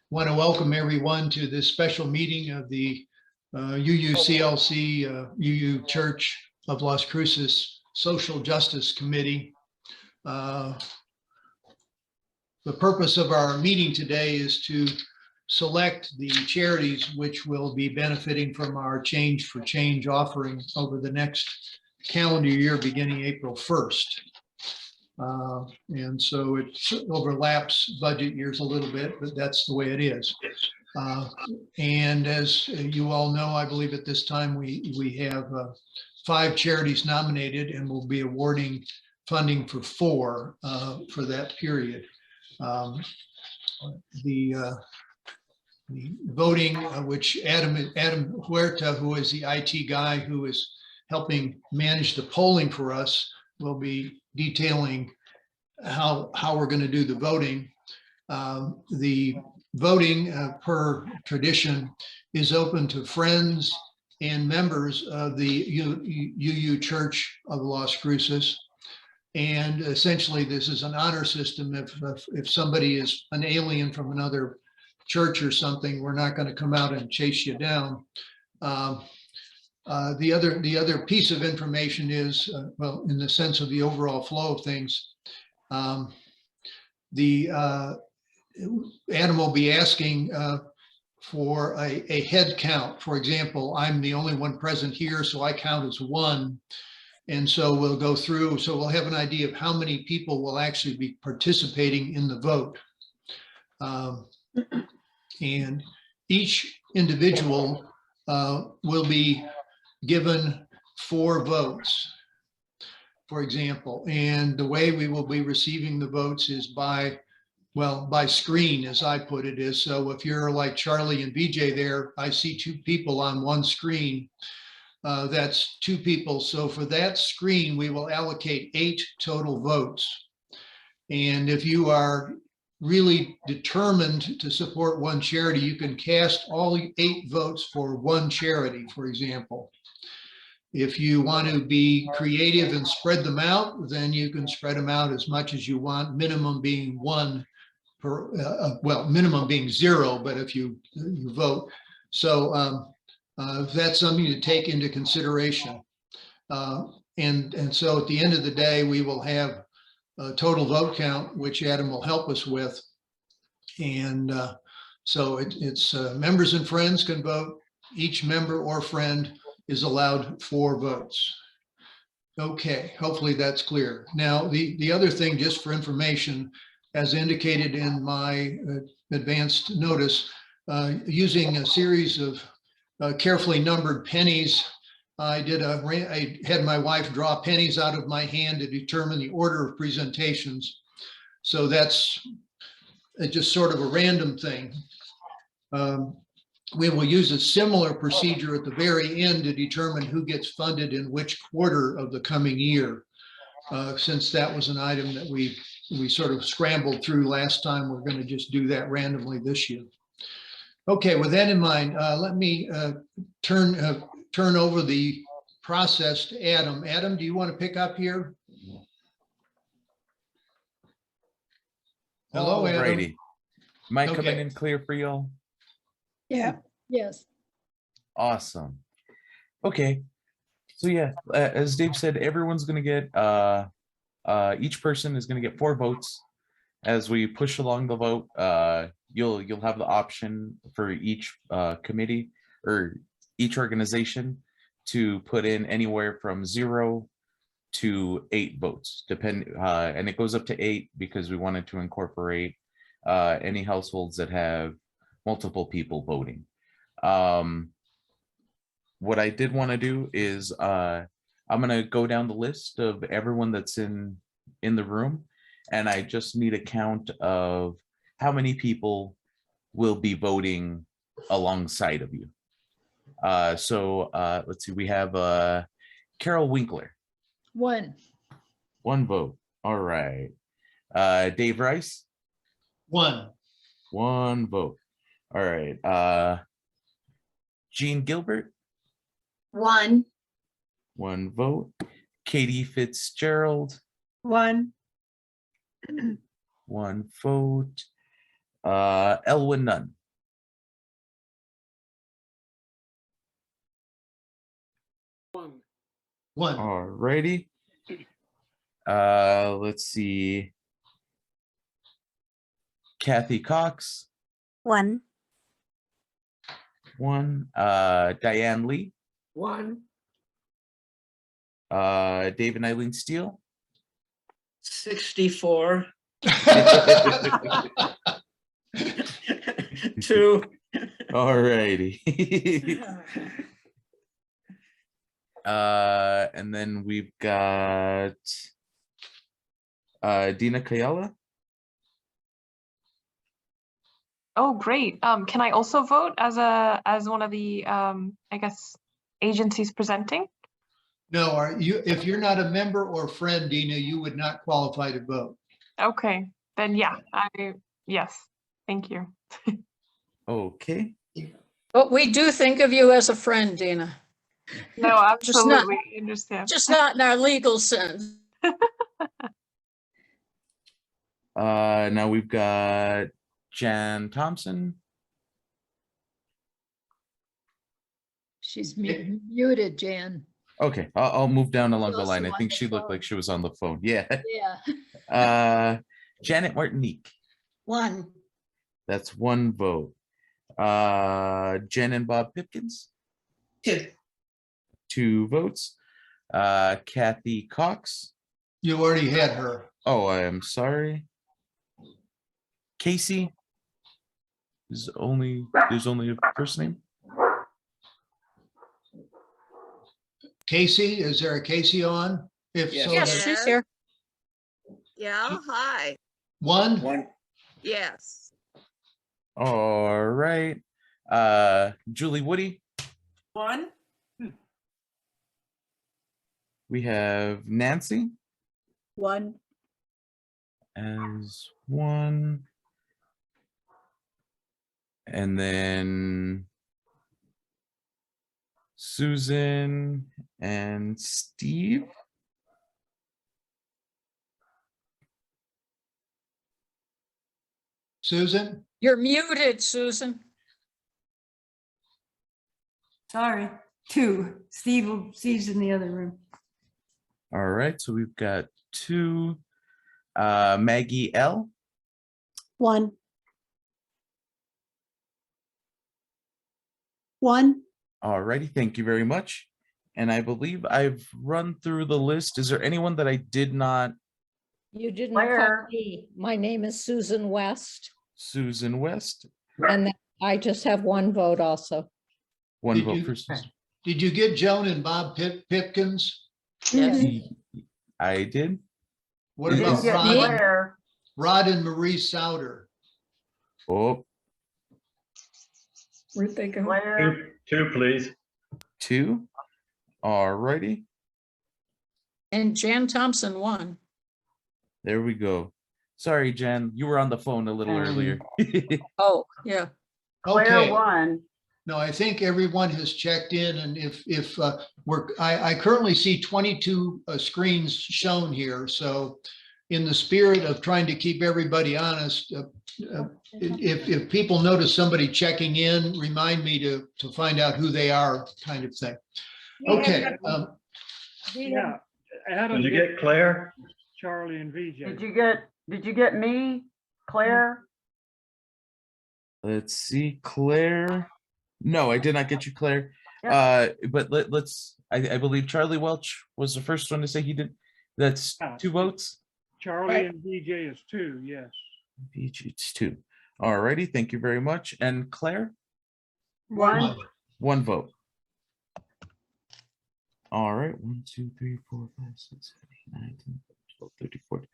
want to welcome everyone to this special meeting of the UUCLC, UU Church of Las Cruces Social Justice Committee. The purpose of our meeting today is to select the charities which will be benefiting from our Change for Change offering over the next calendar year beginning April 1st. And so it overlaps budget years a little bit, but that's the way it is. And as you all know, I believe at this time we have 5 charities nominated, and we'll be awarding funding for 4 for that period. The voting, which Adam Huerta, who is the IT guy who is helping manage the polling for us, will be detailing how we're going to do the voting. The voting, per tradition, is open to friends and members of the UU Church of Las Cruces. And essentially, this is an honor system. If somebody is an alien from another church or something, we're not going to come out and chase you down. The other piece of information is, well, in the sense of the overall flow of things, Adam will be asking for a head count. For example, I'm the only one present here, so I count as 1. And so we'll go through, so we'll have an idea of how many people will actually be participating in the vote. And each individual will be given 4 votes, for example. And the way we will be receiving the votes is by screen, as I put it, is, so if you're like Charlie and BJ there, I see 2 people on one screen. That's 2 people. So for that screen, we will allocate 8 total votes. And if you are really determined to support one charity, you can cast all 8 votes for one charity, for example. If you want to be creative and spread them out, then you can spread them out as much as you want, minimum being 1 per, minimum being 0, but if you vote. So that's something to take into consideration. And so at the end of the day, we will have a total vote count, which Adam will help us with. And so it's members and friends can vote. Each member or friend is allowed 4 votes. Okay, hopefully that's clear. Now, the other thing, just for information, as indicated in my advanced notice, using a series of carefully numbered pennies, I had my wife draw pennies out of my hand to determine the order of presentations. So that's just sort of a random thing. We will use a similar procedure at the very end to determine who gets funded in which quarter of the coming year. Since that was an item that we sort of scrambled through last time, we're going to just do that randomly this year. Okay, with that in mind, let me turn over the process to Adam. Adam, do you want to pick up here? Hello, Adam. Alrighty. Am I coming in clear for y'all? Yeah. Yes. Awesome. Okay. So yeah, as Dave said, everyone's going to get, each person is going to get 4 votes. As we push along the vote, you'll have the option for each committee or each organization to put in anywhere from 0 to 8 votes, and it goes up to 8 because we wanted to incorporate any households that have multiple people voting. What I did want to do is I'm going to go down the list of everyone that's in the room, and I just need a count of how many people will be voting alongside of you. So let's see, we have Carol Winkler. 1. 1 vote. All right. Dave Rice. 1. 1 vote. All right. Jean Gilbert. 1. 1 vote. Katie Fitzgerald. 1. 1 vote. Elwin Nunn. One. Alrighty. Let's see. Kathy Cox. One. One. Diane Lee. One. Dave and Eileen Steele. 64. 2. Alrighty. And then we've got Dina Kayala. Oh, great. Can I also vote as one of the I guess agencies presenting? No, if you're not a member or friend, Dina, you would not qualify to vote. Okay, then yeah, yes, thank you. Okay. But we do think of you as a friend, Dina, No, Just not- absolutely, I understand. just not in our legal sense. Now we've got Jan Thompson. She's muted, Jan. Okay, I'll move down along the Also line. I on think the she looked phone. like she was on the phone. Yeah. Yeah. Janet Martinique. One. That's one vote. Jen and Bob Pipkins. 2. 2 votes. Kathy Cox. You already had her. Oh, I am sorry. Casey. There's only a first name. Casey, is there a Casey on? If Yes. so, Yes, then- she's here. Yeah, hi. one. 1. Yes. All right. Julie Woody. 1. We have Nancy One. as one. And then Susan and Steve. Susan? You're muted, Susan. Sorry, 2. Steve's in the other room. All right, so we've got 2. Maggie L. One. One. All righty, thank you very much. And I believe I've run through the list. Is there anyone that I did not? You didn't call Claire. me. My name is Susan West, Susan West, and I just have one vote also. one Did vote you- for Susan. Did you get Joan and Bob Pipkins? Yes. I did. What Did you about get Rod? Rod and Marie Souter? Oh, Where'd they go? Two, please. 2. All righty, And Jan Thompson won. there we go. Sorry, Jen, you were on the phone a little earlier. Oh, yeah. Okay. One. No, I think everyone has checked in, and if I currently see 22 screens shown here. So in the spirit of trying to keep everybody honest, if people notice somebody checking in, remind me to find out who they are, kind of thing. Okay. Yeah. Did you get Claire? Charlie and VJ. Did you get me, Claire? Let's see, Claire. No, I did not get you, Claire. But let's. I believe Charlie Welch was the first one to say he did. That's 2 votes. Charlie and VJ is 2, yes. It's 2. All righty, thank you very much. And Claire, One. 1 vote. All right, 1, 2, 3, 4, 5, 6, 7, 8, 9, 10, 12, 13, 14.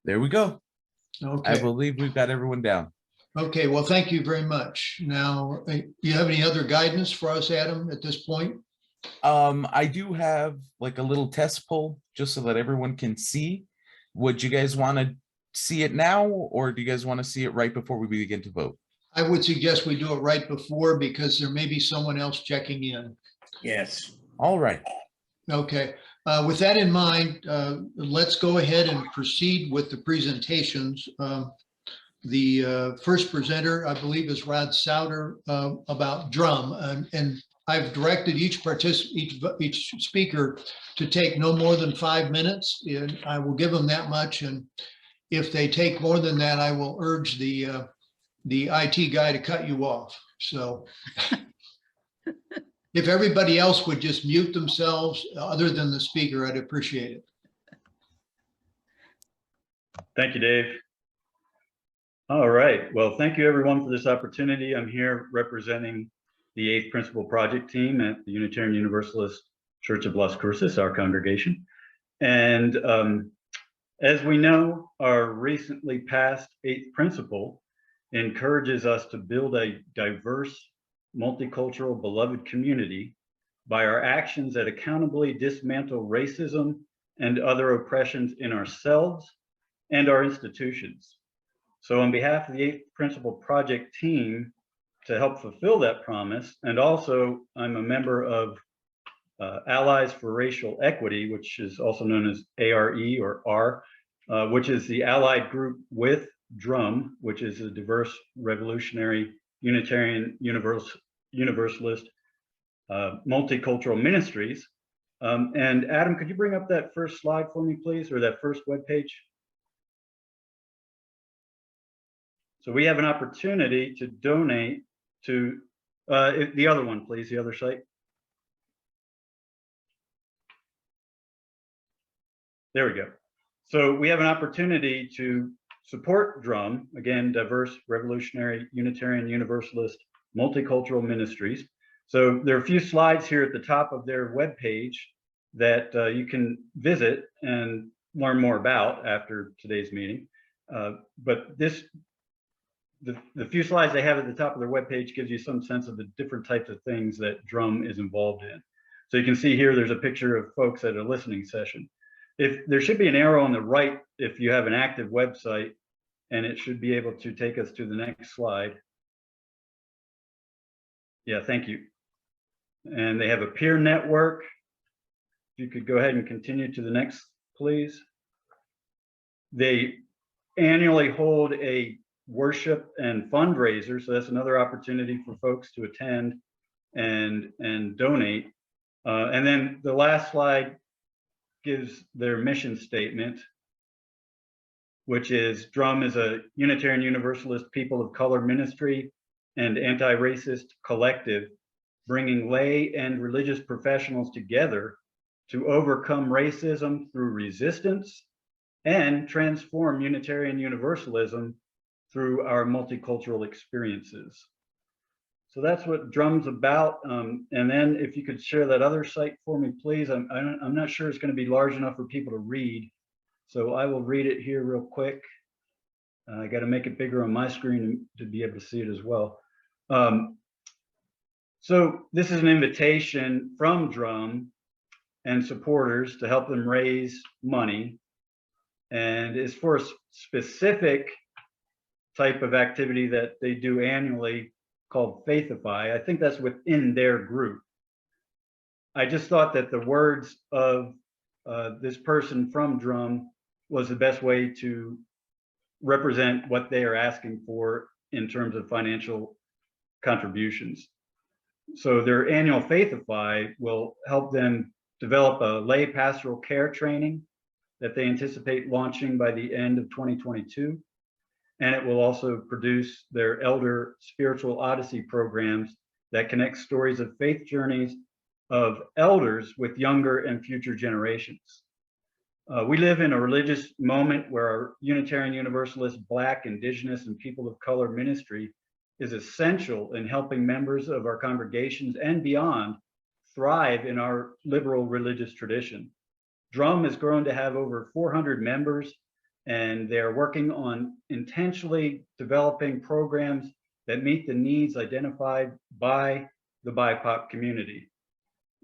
There we go. I Okay. believe we've got everyone down. Okay. Well, thank you very much. Now, you have any other guidance for us, Adam, at this point? I do have like a little test poll just so that everyone can see. Would you guys want to see it now, or do you guys want to see it right before we begin to vote? I would suggest we do it right before, because there may be someone else checking in. Yes. All right. Okay, with that in mind, let's go ahead and proceed with the presentations. The first presenter, I believe, is Rod Souter about DRUUMM. And I've directed each speaker to take no more than 5 minutes. And I will give them that much. And if they take more than that, I will urge the IT guy to cut you off. So if everybody else would just mute themselves other than the speaker, I'd appreciate it. Thank you, Dave. All right. Well, thank you everyone for this opportunity. I'm here representing the 8th Principle Project team at the Unitarian Universalist Church of Las Cruces, our congregation. And as we know, our recently passed 8th Principle encourages us to build a diverse, multicultural, beloved community by our actions that accountably dismantle racism and other oppressions in ourselves and our institutions. So on behalf of the 8th Principle Project team, to help fulfill that promise, and also I'm a member of Allies for Racial Equity, which is also known as ARE or R, which is the allied group with DRUUMM, which is a diverse, revolutionary, Unitarian Universalist, multicultural ministries. And Adam, could you bring up that first slide for me, please, or that first webpage? So we have an opportunity to donate to the other one, please, the other site. There we go. So we have an opportunity to support DRUUMM, again, diverse, revolutionary, Unitarian Universalist, multicultural ministries. So there are a few slides here at the top of their webpage that you can visit and learn more about after today's meeting. But the few slides they have at the top of their webpage gives you some sense of the different types of things that DRUUMM is involved in. So you can see here, there's a picture of folks at a listening session. There should be an arrow on the right if you have an active website, and it should be able to take us to the next slide. Yeah, thank you. And they have a peer network. If you could go ahead and continue to the next, please. They annually hold a worship and fundraiser, so that's another opportunity for folks to attend and donate. And then the last slide gives their mission statement, which is DRUUMM is a Unitarian Universalist people of color ministry and anti-racist collective, bringing lay and religious professionals together to overcome racism through resistance and transform Unitarian Universalism through our multicultural experiences. So that's what DRUUMM's about. And then if you could share that other site for me, please. I'm not sure it's going to be large enough for people to read. So I will read it here real quick. I got to make it bigger on my screen to be able to see it as well. So this is an invitation from DRUUMM and supporters to help them raise money. And it's for a specific type of activity that they do annually called Faithify. I think that's within their group. I just thought that the words of this person from DRUUMM was the best way to represent what they are asking for in terms of financial contributions. So their annual Faithify will help them develop a lay pastoral care training that they anticipate launching by the end of 2022. And it will also produce their Elder Spiritual Odyssey programs that connect stories of faith journeys of elders with younger and future generations. We live in a religious moment where our Unitarian Universalist, Black, Indigenous, and people of color ministry is essential in helping members of our congregations and beyond thrive in our liberal religious tradition. DRUUMM has grown to have over 400 members, and they're working on intentionally developing programs that meet the needs identified by the BIPOC community.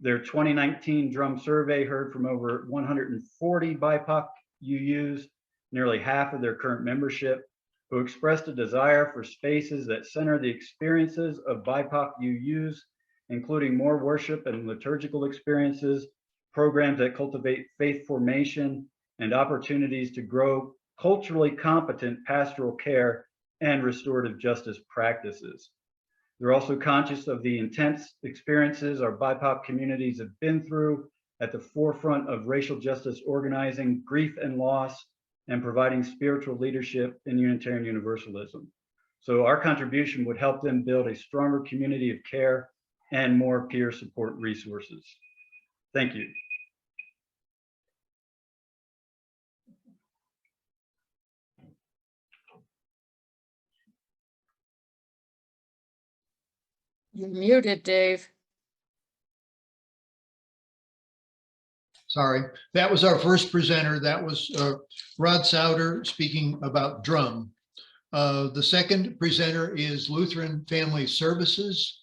Their 2019 DRUUMM survey heard from over 140 BIPOC UUs, nearly half of their current membership, who expressed a desire for spaces that center the experiences of BIPOC UUs, including more worship and liturgical experiences, programs that cultivate faith formation, and opportunities to grow culturally competent pastoral care and restorative justice practices. They're also conscious of the intense experiences our BIPOC communities have been through at the forefront of racial justice organizing, grief and loss, and providing spiritual leadership in Unitarian Universalism. So our contribution would help them build a stronger community of care and more peer support resources. Thank you. You're muted, Dave. Sorry, that was our first presenter. That was Rod Souter speaking about DRUUMM. The second presenter is Lutheran Family Services.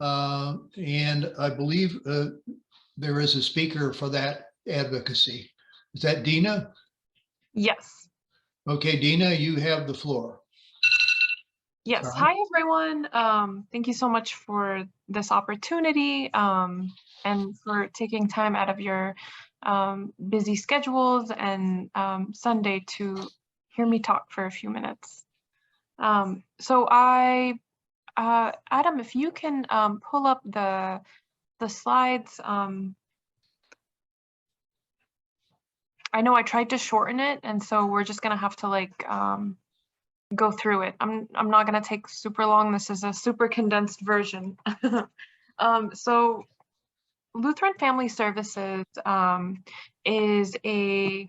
And I believe there is a speaker for that advocacy. Is that Dina? Yes. Okay, Dina, you have the floor. Yes. Sorry. Hi, everyone. Thank you so much for this opportunity and for taking time out of your busy schedules and Sunday to hear me talk for a few minutes. Adam, if you can pull up the slides. I know I tried to shorten it, and so we're just gonna have to like go through it. I'm not gonna take super long. This is a super condensed version. So Lutheran Family Services is a,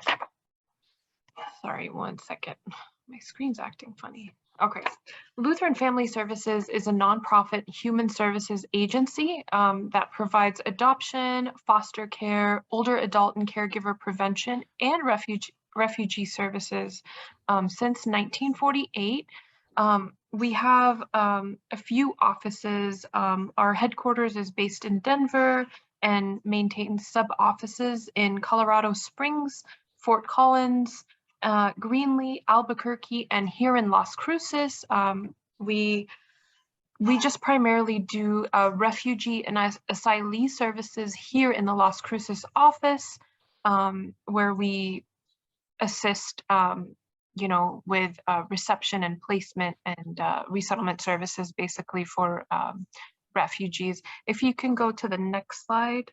sorry, one second. My screen's acting funny. Okay. Lutheran Family Services is a nonprofit human services agency that provides adoption, foster care, older adult and caregiver prevention, and refugee services since 1948. We have a few offices. Our headquarters is based in Denver and maintains sub-offices in Colorado Springs, Fort Collins, Greenlee, Albuquerque, and here in Las Cruces. We just primarily do refugee and asylee services here in the Las Cruces office, where we assist with reception and placement and resettlement services basically for refugees. If you can go to the next slide.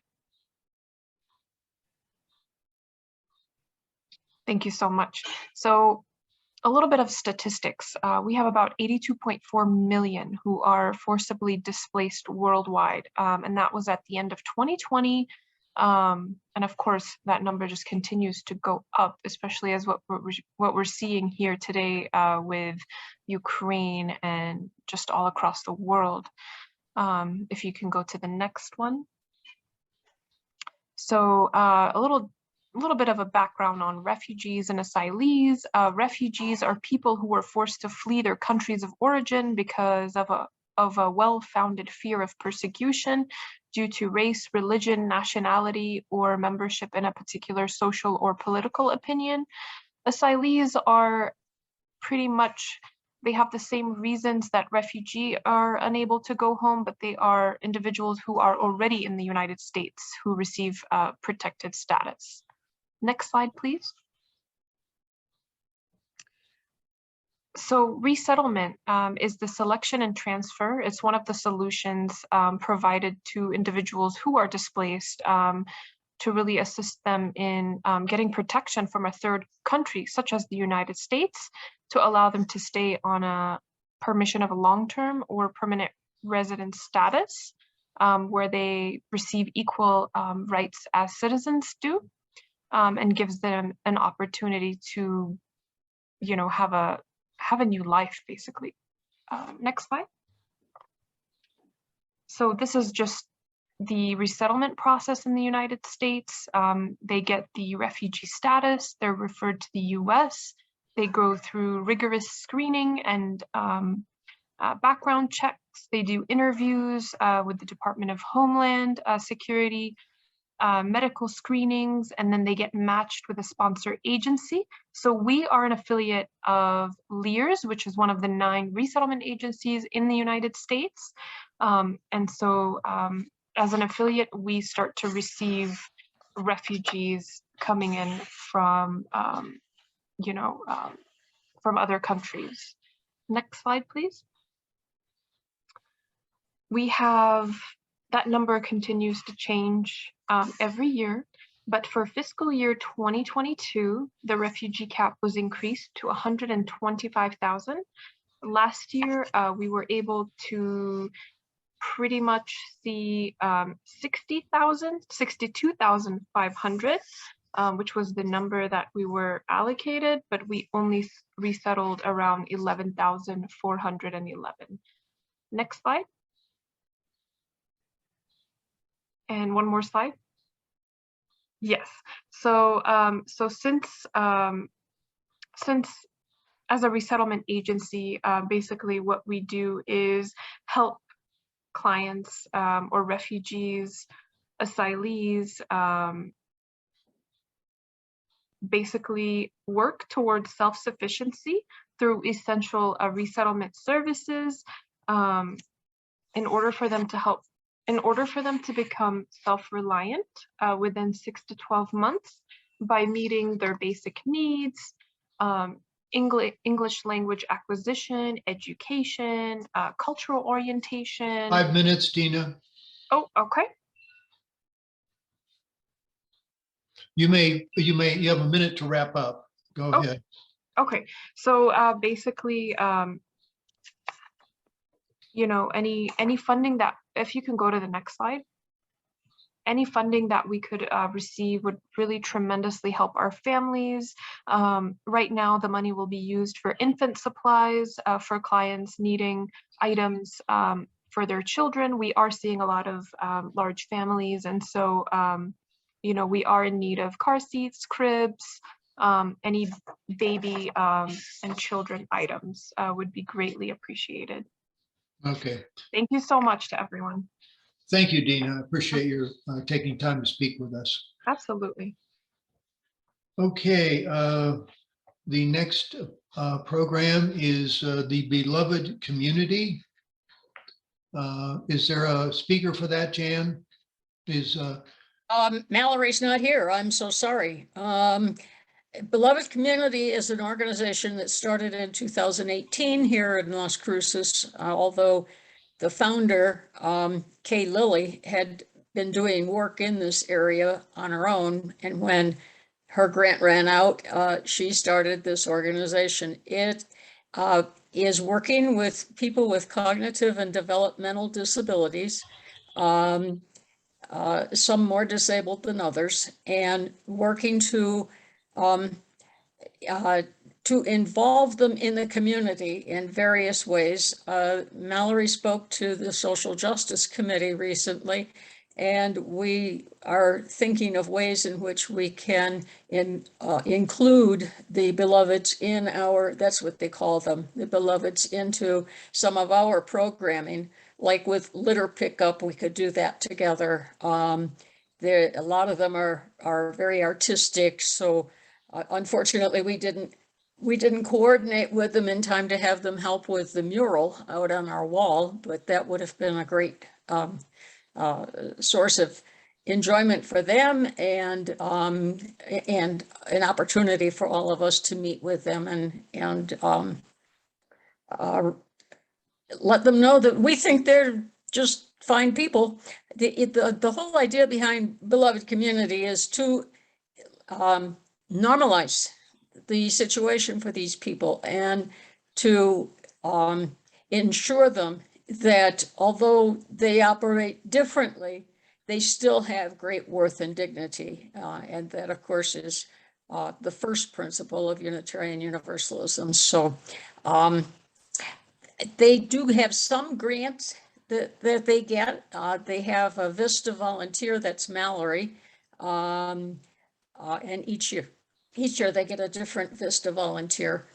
Thank you so much. So a little bit of statistics. We have about 82.4 million who are forcibly displaced worldwide. And that was at the end of 2020. And of course, that number just continues to go up, especially as what we're seeing here today with Ukraine and just all across the world. If you can go to the next one. So a little bit of a background on refugees and asylees. Refugees are people who were forced to flee their countries of origin because of a well-founded fear of persecution due to race, religion, nationality, or membership in a particular social or political opinion. Asylees are pretty much, they have the same reasons that refugees are unable to go home, but they are individuals who are already in the United States who receive protected status. Next slide, please. So resettlement is the selection and transfer. It's one of the solutions provided to individuals who are displaced to really assist them in getting protection from a third country, such as the United States, to allow them to stay on a permission of a long-term or permanent residence status, where they receive equal rights as citizens do. And gives them an opportunity to, have a new life, basically. Next slide. So this is just the resettlement process in the United States. They get the refugee status. They're referred to the U.S. They go through rigorous screening and background checks. They do interviews with the Department of Homeland Security, medical screenings, and then they get matched with a sponsor agency. So we are an affiliate of LEARS, which is one of the 9 resettlement agencies in the United States. And so as an affiliate, we start to receive refugees coming in from, from other countries. Next slide, please. We have, that number continues to change every year, but for fiscal year 2022, the refugee cap was increased to 125,000. Last year, we were able to pretty much see 62,500, which was the number that we were allocated, but we only resettled around 11,411. Next slide. And one more slide. Yes. So since as a resettlement agency, basically what we do is help clients or refugees, asylees, basically work towards self-sufficiency through essential resettlement services in order for them to become self-reliant within 6 to 12 months by meeting their basic needs, English language acquisition, education, cultural orientation. 5 minutes, Dina. Oh, okay. You have a minute to wrap up. Go ahead. Okay, so basically, you know, any funding that, if you can go to the next slide, any funding that we could receive would really tremendously help our families. Right now, the money will be used for infant supplies for clients needing items for their children. We are seeing a lot of large families, and so you know, we are in need of car seats, cribs, any baby and children items would be greatly appreciated. Okay. Thank you so much to everyone. Thank you, Dina. I appreciate your taking time to speak with us. Absolutely. Okay. The next program is the Beloved Community. Is there a speaker for that, Jan? Mallory's not here. I'm so sorry. Beloved Community is an organization that started in 2018 here in Las Cruces, although the founder, Kay Lilly, had been doing work in this area on her own. And when her grant ran out, she started this organization. It is working with people with cognitive and developmental disabilities, some more disabled than others, and working to involve them in the community in various ways. Mallory spoke to the Social Justice Committee recently, and we are thinking of ways in which we can include the beloveds in our, that's what they call them, the beloveds, into some of our programming. Like with litter pickup, we could do that together. A lot of them are very artistic, so unfortunately we didn't coordinate with them in time to have them help with the mural out on our wall, but that would have been a great source of enjoyment for them, and an opportunity for all of us to meet with them and let them know that we think they're just fine people. The whole idea behind Beloved Community is to normalize the situation for these people and to ensure them that although they operate differently, they still have great worth and dignity. And that, of course, is the first principle of Unitarian Universalism. So they do have some grants that they get. They have a Vista volunteer, that's Mallory, and each year they get a different Vista volunteer.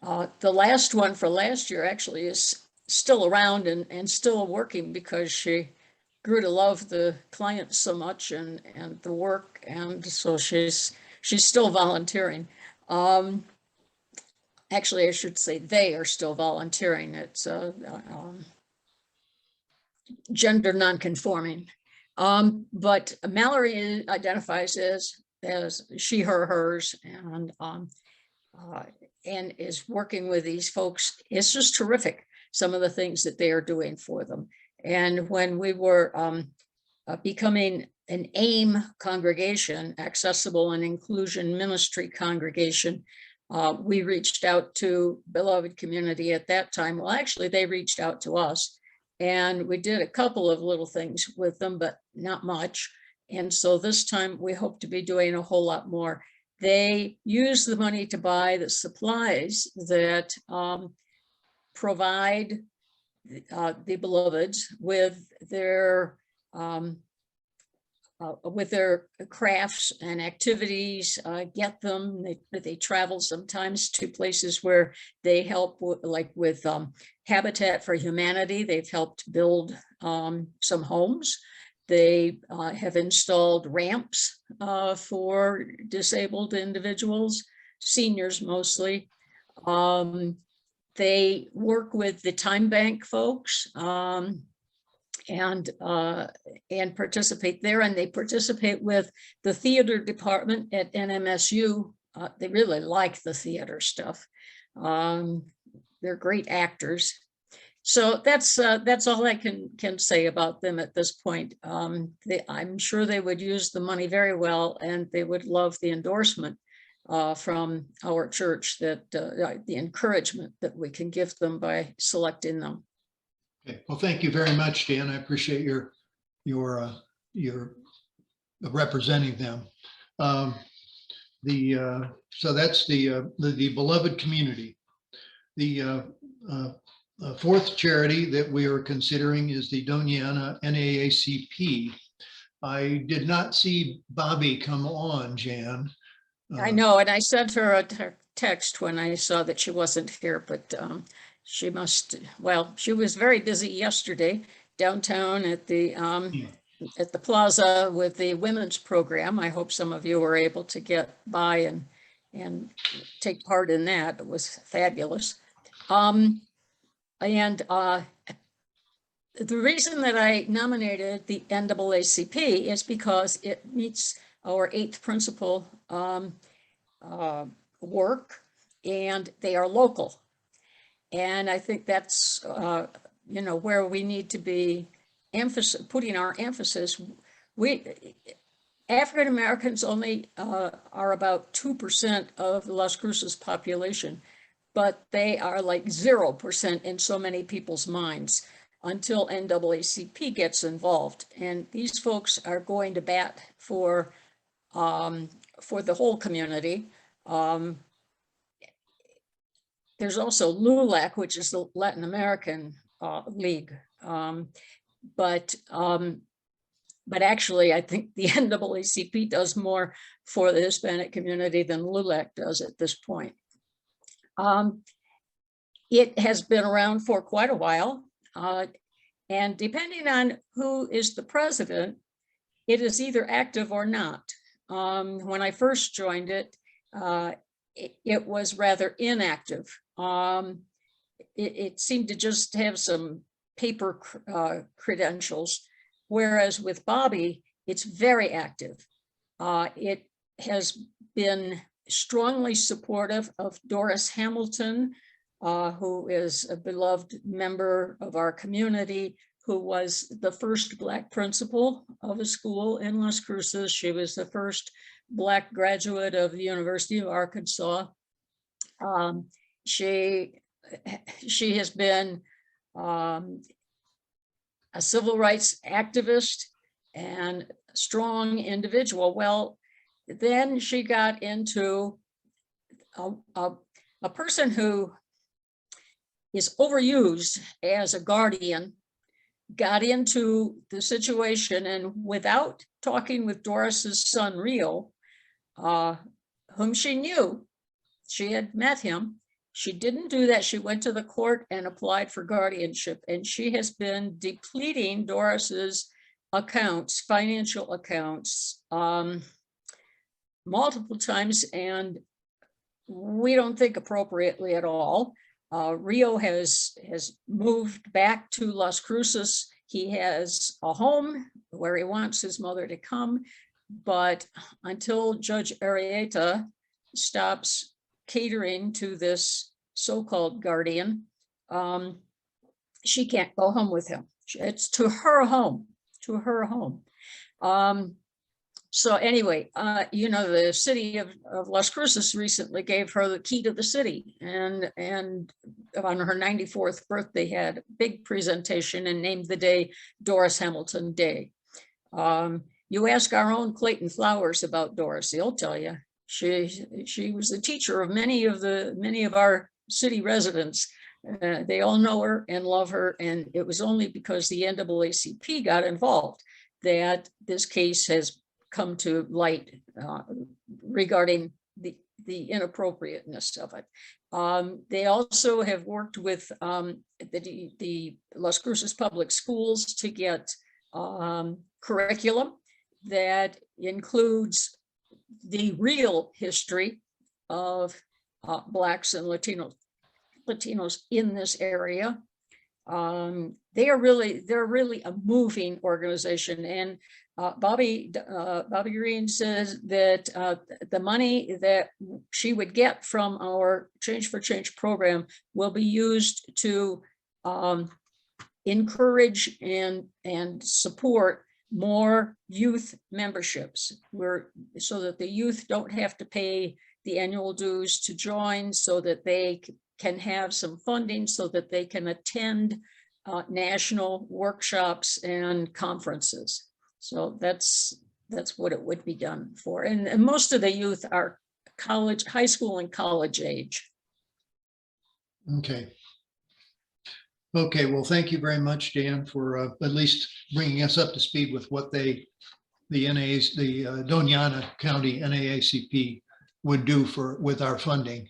The last one for last year actually is still around and still working because she grew to love the clients so much and the work, and so she's still volunteering. Actually, I should say they are still volunteering. It's gender nonconforming. But Mallory identifies as she, her, hers, and and is working with these folks. It's just terrific, some of the things that they are doing for them. And when we were becoming an AIM congregation, Accessible and Inclusion Ministry congregation, we reached out to Beloved Community at that time. Well, actually, they reached out to us, and we did a couple of little things with them, but not much. And so this time we hope to be doing a whole lot more. They use the money to buy the supplies that provide the Beloveds with their crafts and activities, get them. They travel sometimes to places where they help, like with Habitat for Humanity. They've helped build some homes. They have installed ramps for disabled individuals, seniors mostly. They work with the Time Bank folks and participate there, and they participate with the theater department at NMSU. They really like the theater stuff. They're great actors. So that's all I can say about them at this point. I'm sure they would use the money very well, and they would love the endorsement from our church, that the encouragement that we can give them by selecting them. Okay. Well, thank you very much, Dan. I appreciate your representing them. So that's the Beloved Community. The fourth charity that we are considering is the Doñana NAACP. I did not see Bobby come on, Jan. I know, and I sent her a text when I saw that she wasn't here, but she must, well, she was very busy yesterday downtown at the plaza with the women's program. I hope some of you were able to get by and take part in that. It was fabulous. The reason that I nominated the NAACP is because it meets our 8th principle work, and they are local. And I think that's, where we need to be putting our emphasis. African Americans only are about 2% of Las Cruces population, but they are like 0% in so many people's minds until NAACP gets involved. And these folks are going to bat for the whole community. There's also LULAC, which is the Latin American League. But actually, I think the NAACP does more for the Hispanic community than LULAC does at this point. It has been around for quite a while. And depending on who is the president, it is either active or not. When I first joined it, it was rather inactive. It seemed to just have some paper credentials, whereas with Bobby, it's very active. It has been strongly supportive of Doris Hamilton, who is a beloved member of our community, who was the first Black principal of a school in Las Cruces. She was the first Black graduate of the University of Arkansas. She has been a civil rights activist and strong individual. Well, then she got into a person who is overused as a guardian, got into the situation, and without talking with Doris's son, Rio, whom she knew, she had met him. She didn't do that. She went to the court and applied for guardianship, and she has been depleting Doris's accounts, financial accounts, multiple times, and we don't think appropriately at all. Rio has moved back to Las Cruces. He has a home where he wants his mother to come, but until Judge Arrieta stops catering to this so-called guardian, she can't go home with him. It's to her home, to her home. So anyway, you know, the city of Las Cruces recently gave her the key to the city, and on her 94th birthday had a big presentation and named the day Doris Hamilton Day. You ask our own Clayton Flowers about Doris, he'll tell you. She was the teacher of many of our city residents. They all know her and love her, and it was only because the NAACP got involved that this case has come to light regarding the inappropriateness of it. They also have worked with the Las Cruces Public Schools to get curriculum that includes the real history of Blacks and Latinos in this area. They're really a moving organization, and Bobby Green says that the money that she would get from our Change for Change program will be used to encourage and support more youth memberships, so that the youth don't have to pay the annual dues to join, so that they can have some funding, so that they can attend national workshops and conferences. So that's what it would be done for. And most of the youth are high school and college age. Okay. Okay, well, thank you very much, Dan, for at least bringing us up to speed with what the Doñana County NAACP would do with our funding.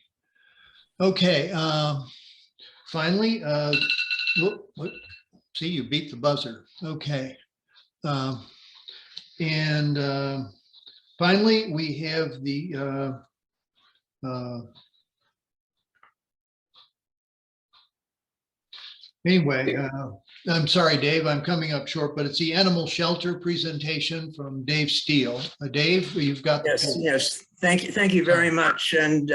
Okay, finally, see, you beat the buzzer. Okay. Finally, we have the anyway, I'm sorry, Dave, I'm coming up short, but it's the animal shelter presentation from Dave Steele. Dave, you've got the Yes, floor. yes. Thank you very much, and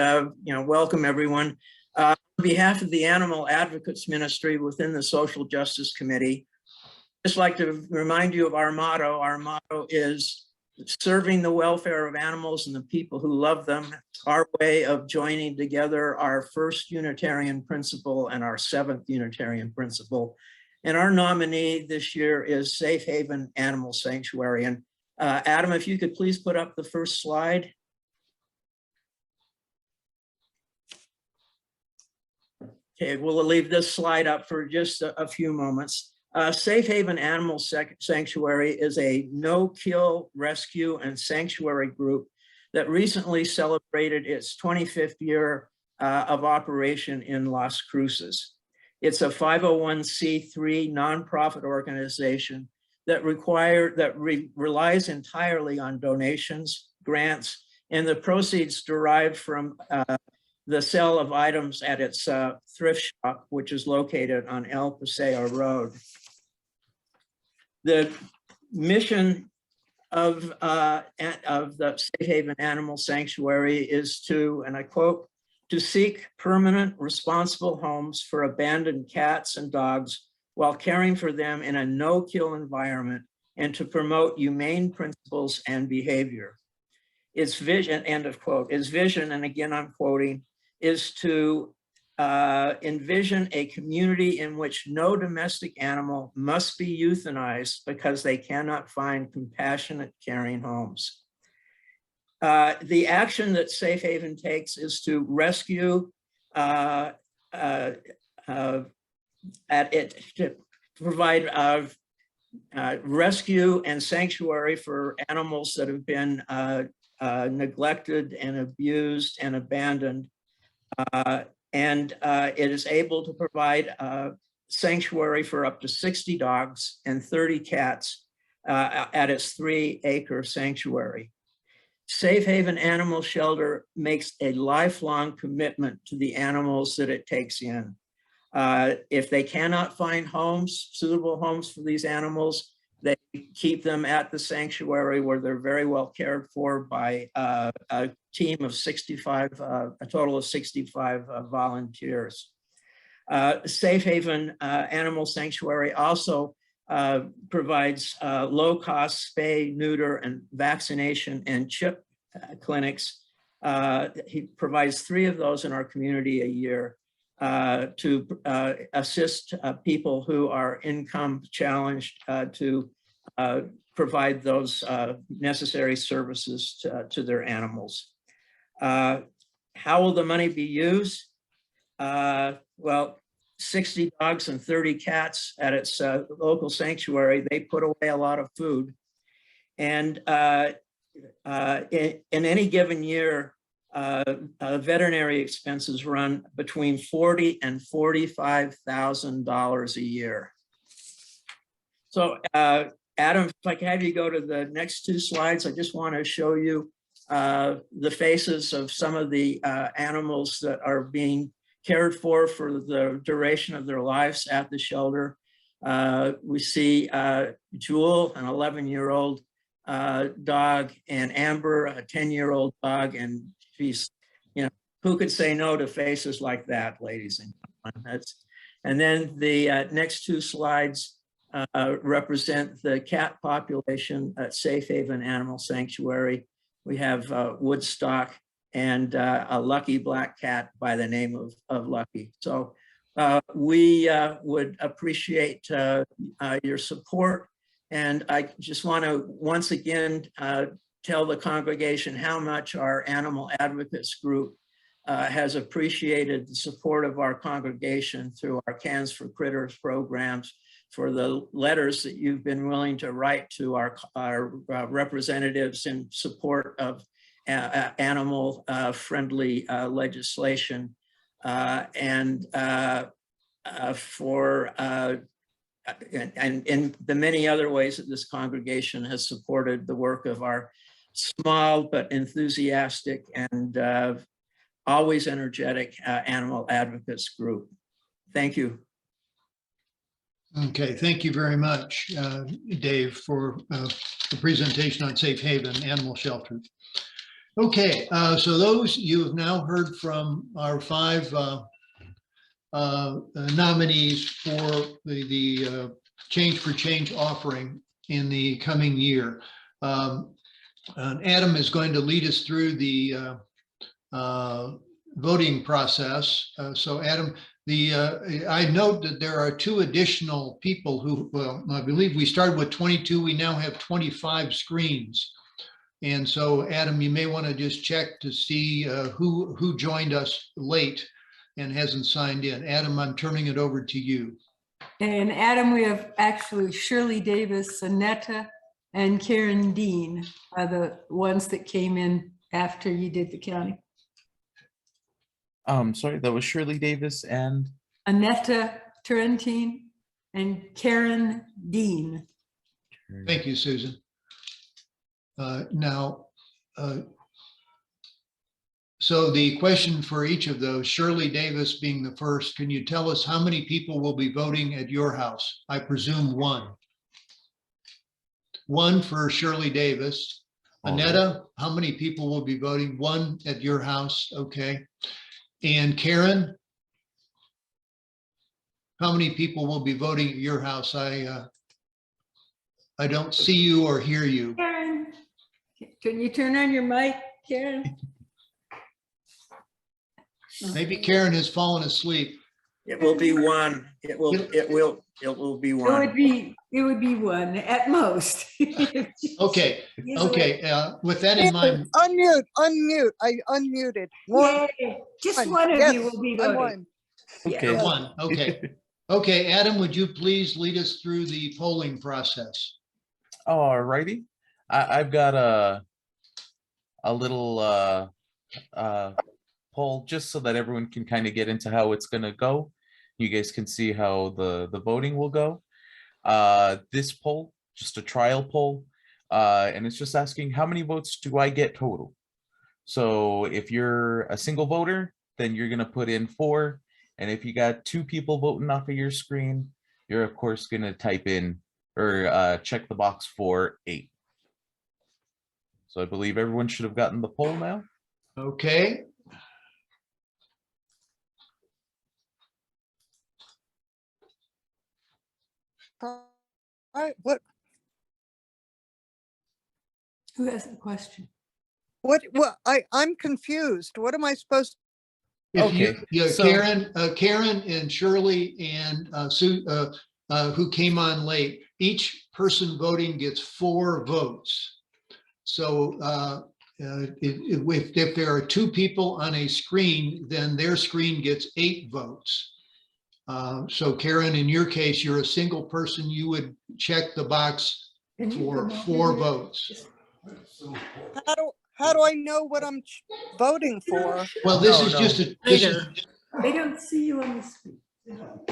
welcome everyone. On behalf of the Animal Advocates Ministry within the Social Justice Committee, I'd just like to remind you of our motto. Our motto is serving the welfare of animals and the people who love them. Our way of joining together our first Unitarian principle and our seventh Unitarian principle. And our nominee this year is Safe Haven Animal Sanctuary. And Adam, if you could please put up the first slide. Okay, we'll leave this slide up for just a few moments. Safe Haven Animal Sanctuary is a no-kill rescue and sanctuary group that recently celebrated its 25th year of operation in Las Cruces. It's a 501c3 nonprofit organization that relies entirely on donations, grants, and the proceeds derived from the sale of items at its thrift shop, which is located on El Paseo Road. The mission of the Safe Haven Animal Sanctuary is to, and I quote, to seek permanent, responsible homes for abandoned cats and dogs while caring for them in a no-kill environment, and to promote humane principles and behavior. Its vision, end of quote, its vision, and again I'm quoting, is to envision a community in which no domestic animal must be euthanized because they cannot find compassionate, caring homes. The action that Safe Haven takes is to rescue, to provide rescue and sanctuary for animals that have been neglected and abused and abandoned. It is able to provide sanctuary for up to 60 dogs and 30 cats at its 3-acre sanctuary. Safe Haven Animal Shelter makes a lifelong commitment to the animals that it takes in. If they cannot find homes, suitable homes for these animals, they keep them at the sanctuary where they're very well cared for by team of 65, a total of 65 volunteers. Safe Haven Animal Sanctuary also provides low-cost spay, neuter, and vaccination and chip clinics. He provides 3 of those in our community a year to assist people who are income challenged to provide those necessary services to their animals. How will the money be used? Well, 60 dogs and 30 cats at its local sanctuary. They put away a lot of food. And in any given year, veterinary expenses run between $40,000 and $45,000 a year. So Adam, if I can have you go to the next 2 slides, I just want to show you the faces of some of the animals that are being cared for the duration of their lives at the shelter. We see Jewel, an 11-year-old dog, and Amber, a 10-year-old dog, and she's, you know, who could say no to faces like that, ladies and gentlemen? And then the next 2 slides represent the cat population at Safe Haven Animal Sanctuary. We have Woodstock and a lucky black cat by the name of Lucky. So we would appreciate your support. And I just want to once again tell the congregation how much our animal advocates group has appreciated the support of our congregation through our Cans for Critters programs, for the letters that you've been willing to write to our representatives in support of animal friendly legislation, and in the many other ways that this congregation has supported the work of our small but enthusiastic and always energetic animal advocates group. Thank you. Okay, thank you very much, Dave, for the presentation on Safe Haven Animal Shelter. Okay, so those you have now heard from our 5 nominees for the Change for Change offering in the coming year. Adam is going to lead us through the voting process. So Adam, I note that there are 2 additional people who, well, I believe we started with 22, we now have 25 screens. And so Adam, you may want to just check to see who joined us late and hasn't signed in. Adam, I'm turning it over to you. And Adam, we have actually Shirley Davis, Annetta, and Karen Dean are the ones that came in after you did the county. Sorry, that was Shirley Davis and Annetta Turrentine and Karen Dean. Thank you, Susan. So the question for each of those, Shirley Davis being the first, can you tell us how many people will be voting at your house? I presume 1. 1 for Shirley Davis. Annetta, how many people will be voting? 1 at your house, okay. And Karen, how many people will be voting at your house? I don't see you or hear you. Karen, can you turn on your mic, Karen? Maybe Karen has fallen asleep. It will be 1. It will be 1. It would be 1 at most. Okay, okay. With that in mind. Unmute. I unmuted. 1. Yay. Just 1 of you will be voting. okay. 1, okay. Okay, Adam, would you please lead us through the polling process? All righty. I've got a little poll just so that everyone can kind of get into how it's going to go. You guys can see how the voting will go. This poll, just a trial poll, and it's just asking how many votes do I get total. So if you're a single voter, then you're going to put in 4. And if you got 2 people voting off of your screen, you're of course going to type in or check the box for 8. So I believe everyone should have gotten the poll now. Okay, What, Who has a question? I'm confused. What am I supposed, if you, Okay, yeah, so- Karen and Shirley and Sue, who came on late, each person voting gets 4 votes. So if there are 2 people on a screen, then their screen gets 8 votes. So Karen, in your case, you're a single person, you would check the box for 4 votes. how do I know what I'm voting for? Well, this No, is no. just a, They don't see you on the screen.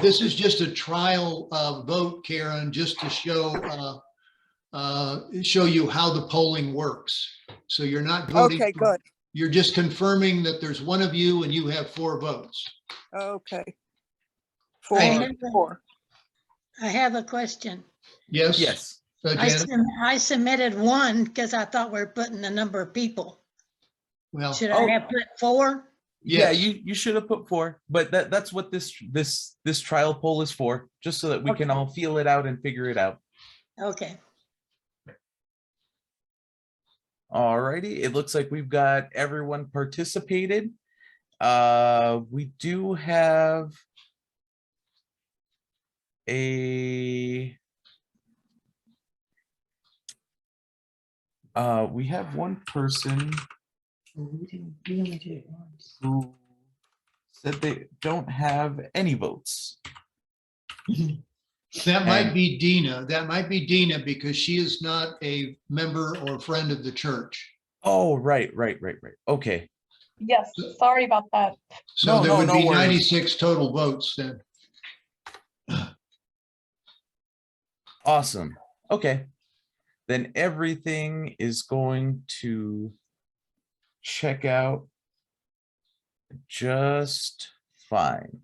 this is just a trial vote, Karen, just to show you how the polling works. So you're not voting. Okay, good. You're just confirming that there's one of you and you have 4 votes. Okay. Thank Four. I have a question. Yes? Yes. Janet? I submitted 1 because I thought we were putting the number of people. Well, Should I have put 4? Yeah, yes. you should have put 4, but that's what this trial poll is for, just so that we can all feel it out and figure it out. Okay. Alrighty, it looks like we've got everyone participated. We do have we have one person who said they don't have any votes. That might be Dina. That might be Dina because she is not a member or friend of the church. Oh, right. Okay. Yes, sorry about that. So No, there would no be worries. 96 total votes then. Awesome. Okay. Then everything is going to check out just fine.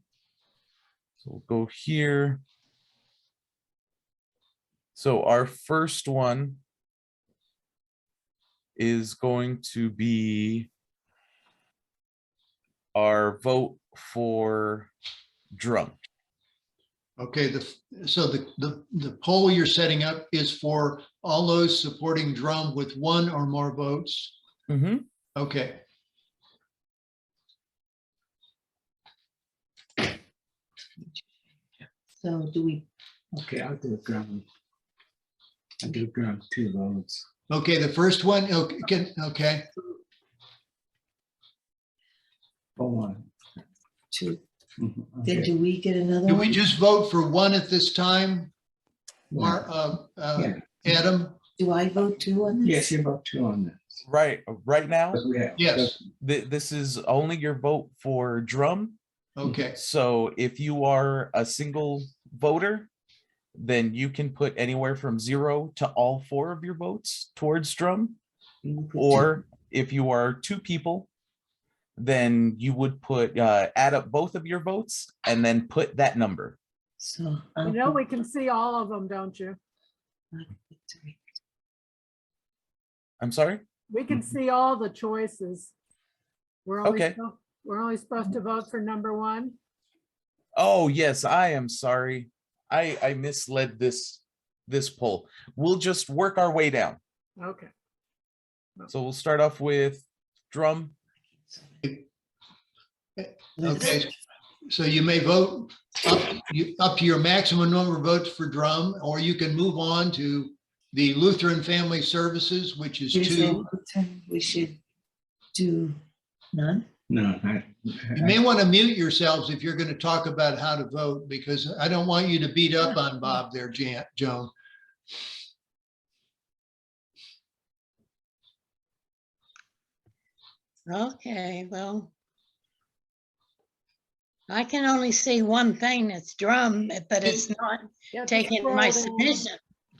So we'll go here. So our first one is going to be our vote for DRUUMM. Okay, so the poll you're setting up is for all those supporting DRUUMM with 1 or more votes. Mm-hmm. Okay. So do we? Okay, I'll do DRUUMM. I'll do DRUUMM 2 votes. Okay, the first one, okay. Hold on. 2. Then do we get another Do one? we just vote for 1 at this time? Yeah. Adam? Do I vote 2 on this? Yes, you vote 2 on this. Right now, Yes. this is only your vote for DRUUMM. Okay. So if you are a single voter, then you can put anywhere from 0 to all 4 of your votes towards DRUUMM. Or if you are 2 people, then you would put add up both of your votes and then put that number. So You know, we can see all of them, don't you? I'm sorry? We can see all the choices. We're only, Okay. we're only supposed to vote for number 1. Oh, yes, I am sorry. I misled this poll. We'll just work our way down. Okay. So we'll start off with DRUUMM. Okay, so you may vote up to your maximum number of votes for DRUUMM, or you can move on to the Lutheran Family Services, which is 2. We should do none? No. You may want to mute yourselves if you're going to talk about how to vote, because I don't want you to beat up on Bob there, Joan. Okay, well. I can only see one thing, it's DRUUMM, but it's not taking my submission.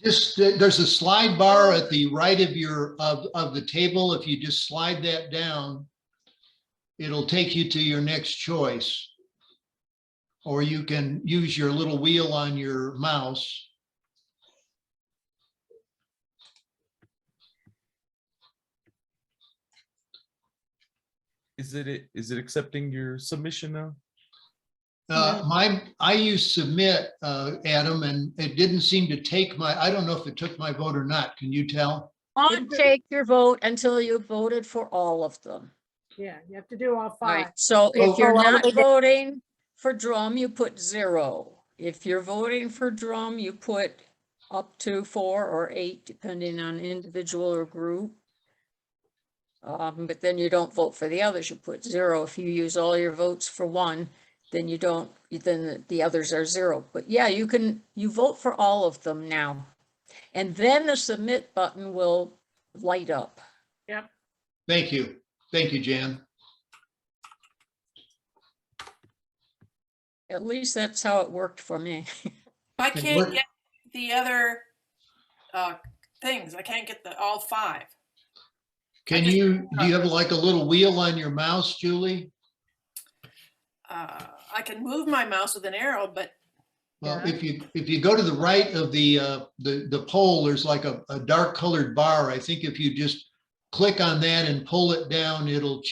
Just, there's a slide bar at the right of your, of the table. If you just slide that down, it'll take you to your next choice. Or you can use your little wheel on your mouse. Is it accepting your submission now? I used submit, Adam, and it didn't seem to take I don't know if it took my vote or not. Can you tell? Won't take your vote until you voted for all of them. Yeah, you have to do all Right, 5. so if you're Oh, I not would- voting for DRUUMM, you put 0. If you're voting for DRUUMM, you put up to 4 or 8, depending on individual or group. But then you don't vote for the others, you put 0. If you use all your votes for one, then you don't, then the others are 0. But yeah, you vote for all of them now. And then the submit button will light up. Yep. Thank you. Thank you, Jan. At least that's how it worked for me. I It can't worked. get the other things. I can't get all 5. Do you have like a little wheel on your mouse, Julie? I can move my mouse with an arrow, but Well, if you go to the right of the poll, there's like a dark colored bar. I think if you just click on that and pull it down, it'll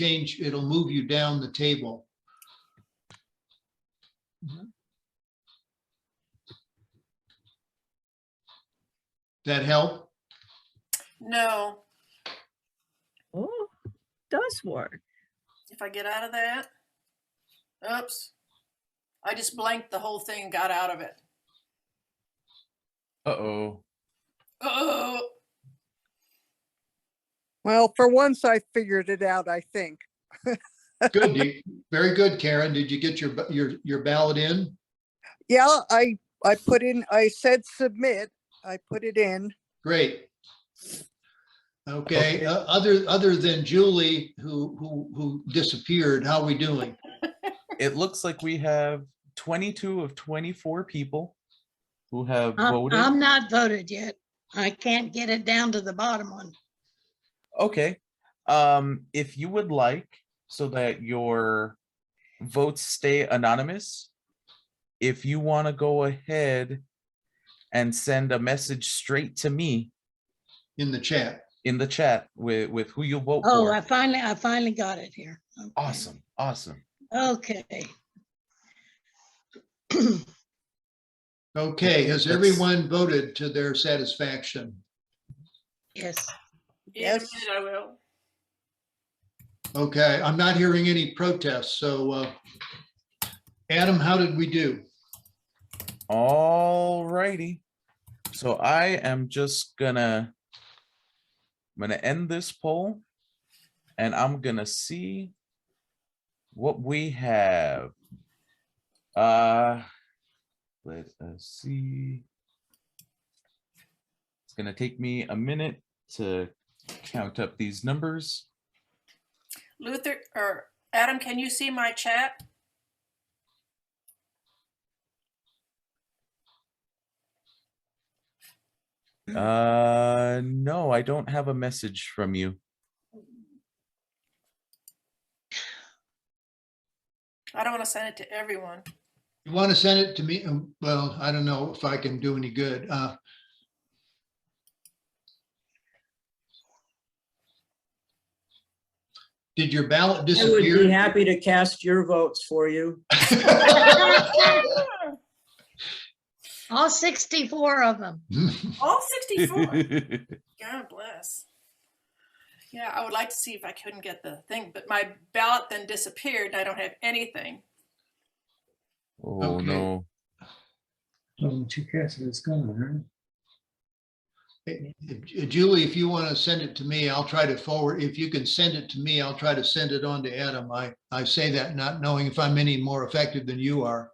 move you down the table. That help? no. Oh, does work. If I get out of that, oops. I just blanked the whole thing and got out of it. Uh-oh. Oh, Well, for once I figured it out, I think. Good. Very good, Karen. Did you get your ballot in? Yeah, I said submit. I put it in. Great. Okay. Other than Julie, who disappeared, how are we doing? It looks like we have 22 of 24 people who have voted. I'm not voted yet. I can't get it down to the bottom one. Okay. If you would like, so that your votes stay anonymous, if you want to go ahead and send a message straight to me in the chat with who you'll vote Oh, for. I finally got it here. Okay. Awesome. Okay. Okay, has everyone voted to their satisfaction? Yes. in a minute I will. Okay, I'm not hearing any protests. So Adam, how did we do? All righty. So I am just gonna end this poll and I'm gonna see what we have. Let us see. It's gonna take me a minute to count up these numbers. Luther or Adam, can you see my chat? No, I don't have a message from you. I don't want to send it to everyone. You want to send it to me? Well, I don't know if I can do any good. Did your ballot I would disappear? be happy to cast your votes for you. All 64 of them. All 64. God bless. Yeah, I would like to see if I couldn't get the thing, but my ballot then disappeared and I don't have anything. Oh Okay. no. Oh, two cats, it's gone, Julie, if you want to send it to me, I'll try to forward. If you can send it to me, I'll try to send it on to Adam. I say that not knowing if I'm any more effective than you are.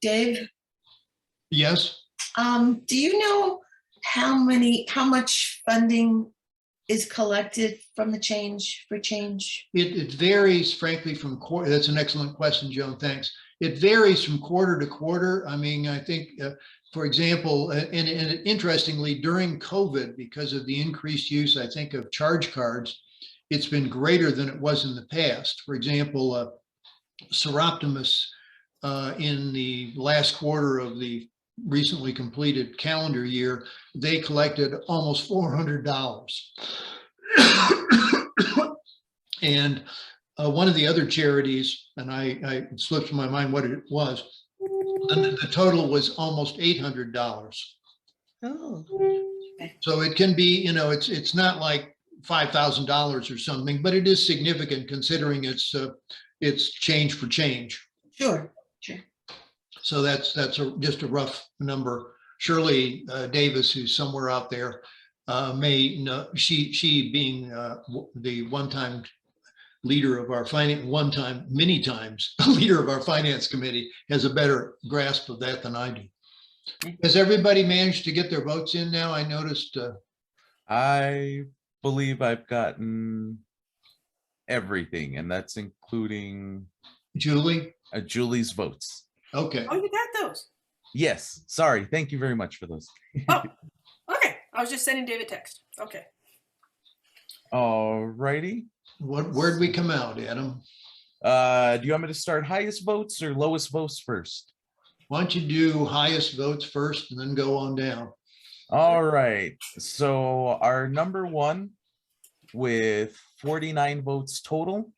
Dave, Yes. do you know how much funding is collected from the Change for Change? It varies, frankly, from quarter. That's an excellent question, Joan. Thanks. It varies from quarter to quarter. I mean, I think, for example, and interestingly, during COVID, because of the increased use, I think, of charge cards, it's been greater than it was in the past. For example, Seroptimus in the last quarter of the recently completed calendar year, they collected almost $400. And one of the other charities, and I it slipped my mind what it was, and the total was almost $800. Oh, So it can be, you know, it's not like $5,000 or something, but it is significant considering it's change for change. Sure, sure. So that's just a rough number. Shirley Davis, who's somewhere out there, may know, she being the one-time leader of our finance, many times leader of our finance committee, has a better grasp of that than I do. Has everybody managed to get their votes in now? I noticed. I believe I've gotten everything, and that's including Julie? Julie's votes. Okay. Oh, you got those. Yes. Sorry. Thank you very much for those. Oh, okay. I was just sending David text. Okay. All righty. Where'd we come out, Adam? Do you want me to start highest votes or lowest votes first? Why don't you do highest votes first and then go on down? All right. So our number one with 49 votes total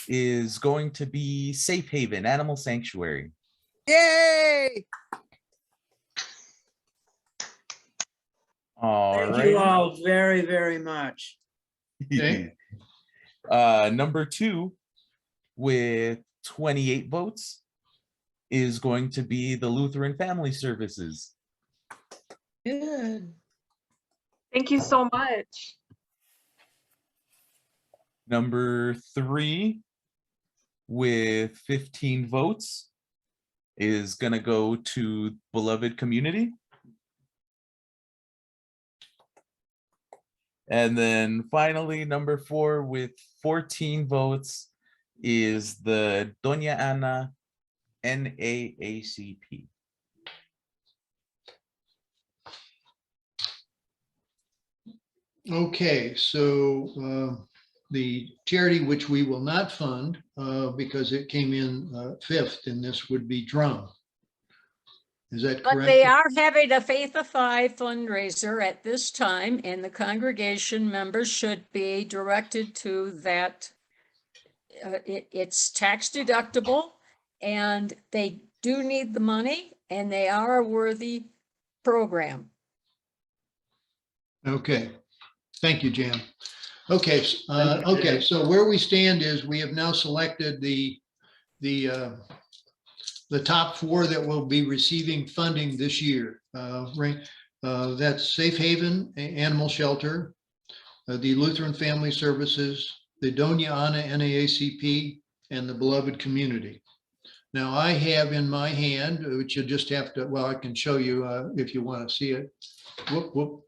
is going to be Safe Haven Animal Sanctuary. Yay! All Thank right. you all very, very much. Okay. Number two with 28 votes is going to be the Lutheran Family Services. good. Thank you so much. Number three with 15 votes is going to go to Beloved Community. And then finally, number four with 14 votes is the Doña Ana NAACP. Okay, so the charity which we will not fund because it came in fifth in this would be DRUUMM. Is that correct? But they are having a Faith of Five fundraiser at this time, and the congregation members should be directed to that. It's tax deductible, and they do need the money, and they are a worthy program. Okay, thank you, Jan. Okay, okay, so where we stand is we have now selected the top four that will be receiving funding this year. That's Safe Haven Animal Shelter, the Lutheran Family Services, the Doña Ana NAACP, and the Beloved Community. Now I have in my hand, which you just have to, well, I can show you if you want to see it. Whoop, whoop.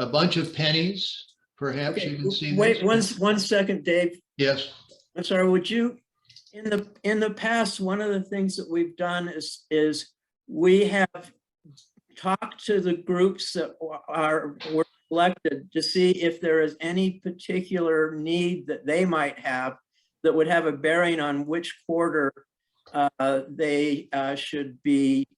A bunch of pennies, perhaps you can see. Wait, this. one second, Dave. Yes. I'm sorry, would you, in the past, one of the things that we've done is we have talked to the groups that were elected to see if there is any particular need that they might have that would have a bearing on which quarter they should be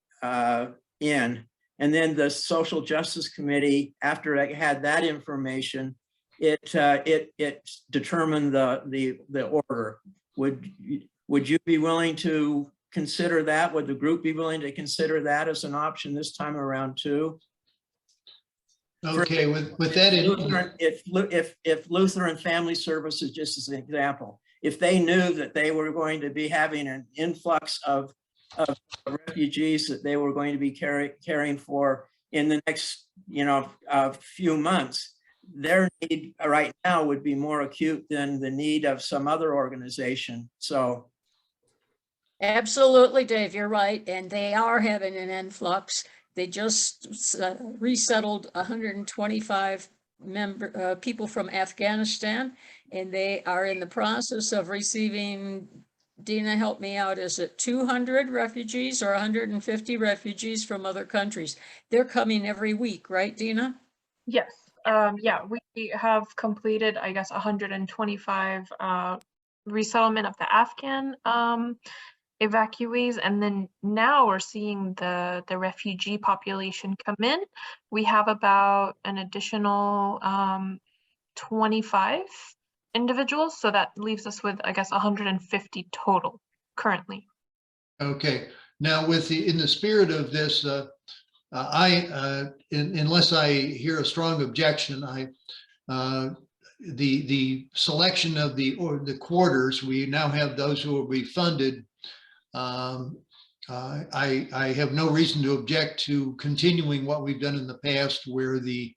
in. And then the Social Justice Committee, after I had that information, it determined the order. Would you be willing to consider that? Would the group be willing to consider that as an option this time around too? Okay, with that in Lutheran, if Lutheran Family Services, just as an example, if they knew that they were going to be having an influx of refugees that they were going to be caring for in the next, few months, their need right now would be more acute than the need of some other organization. So. Absolutely, Dave, you're right. And they are having an influx. They just resettled 125 people from Afghanistan, and they are in the process of receiving, Dina, help me out, is it 200 refugees or 150 refugees from other countries? They're coming every week, right, Dina? Yes. Yeah, we have completed, I guess, 125 resettlement of the Afghan evacuees, and then now we're seeing the refugee population come in. We have about an additional 25 individuals, so that leaves us with, I guess, 150 total currently. Okay, now in the spirit of this, unless I hear a strong objection, the selection of the quarters, we now have those who will be funded. I have no reason to object to continuing what we've done in the past, where the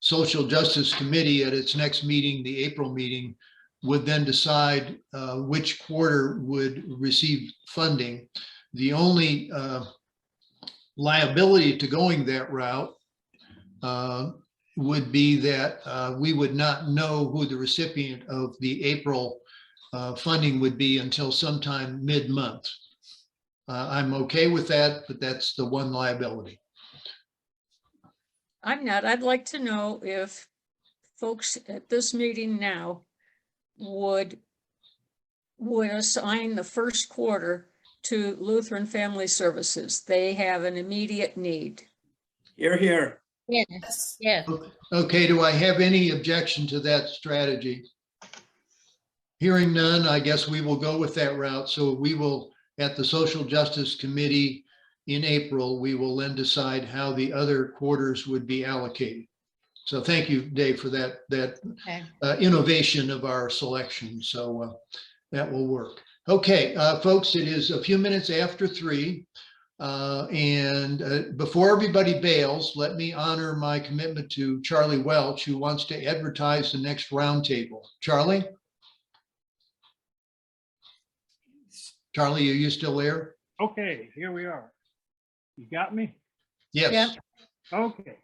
Social Justice Committee at its next meeting, the April meeting, would then decide which quarter would receive funding. The only liability to going that route would be that we would not know who the recipient of the April funding would be until sometime mid-month. I'm okay with that, but that's the one liability. I'm not. I'd like to know if folks at this meeting now would assign the first quarter to Lutheran Family Services. They have an immediate need. You're here. Yes, yes. Okay, do I have any objection to that strategy? Hearing none, I guess we will go with that route. So we will, at the Social Justice Committee in April, we will then decide how the other quarters would be allocated. So thank you, Dave, for that Okay. innovation of our selection. So that will work. Okay, folks, it is a few minutes after 3. Before everybody bails, let me honor my commitment to Charlie Welch, who wants to advertise the next roundtable. Charlie? Charlie, are you still there? Okay, here we are. You got me? Yes. Yeah. Okay.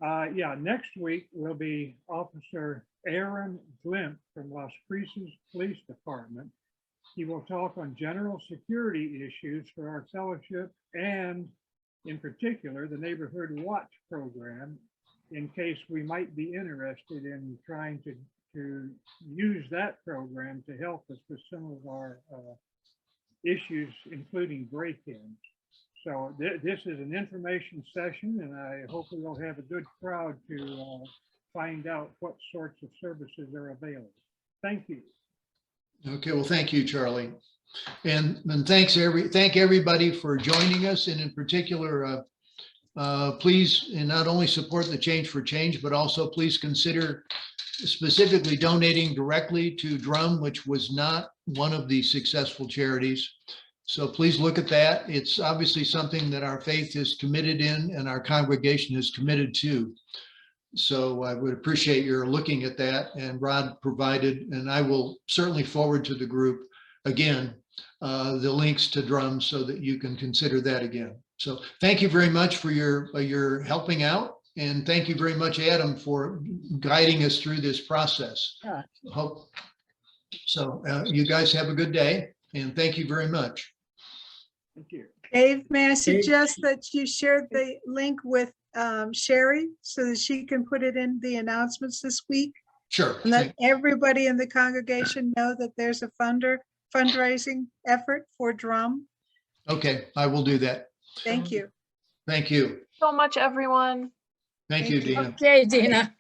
Yeah, next week will be Officer Aaron Glimp from Las Cruces Police Department. He will talk on general security issues for our fellowship and, in particular, the Neighborhood Watch program, in case we might be interested in trying to use that program to help us with some of our issues, including break-ins. So this is an information session, and I hope we will have a good crowd to find out what sorts of services are available. Thank you. Okay, well, thank you, Charlie. And thank everybody for joining us. And in particular, please not only support the Change for Change, but also please consider specifically donating directly to DRUUMM, which was not one of the successful charities. So please look at that. It's obviously something that our faith is committed in and our congregation is committed to. So I would appreciate your looking at that, and Rod provided, and I will certainly forward to the group again, the links to DRUUMM so that you can consider that again. So thank you very much for your helping out. And thank you very much, Adam, for guiding us through this process. Yeah. So you guys have a good day, and thank you very much. Thank you. Dave, may I suggest that you share the link with Sherry so that she can put it in the announcements this week? Sure. And let everybody in the congregation know that there's a fundraising effort for DRUUMM. Okay, I will do that. Thank you. Thank you. So much, everyone. Thank you, Dina. Okay, Dina.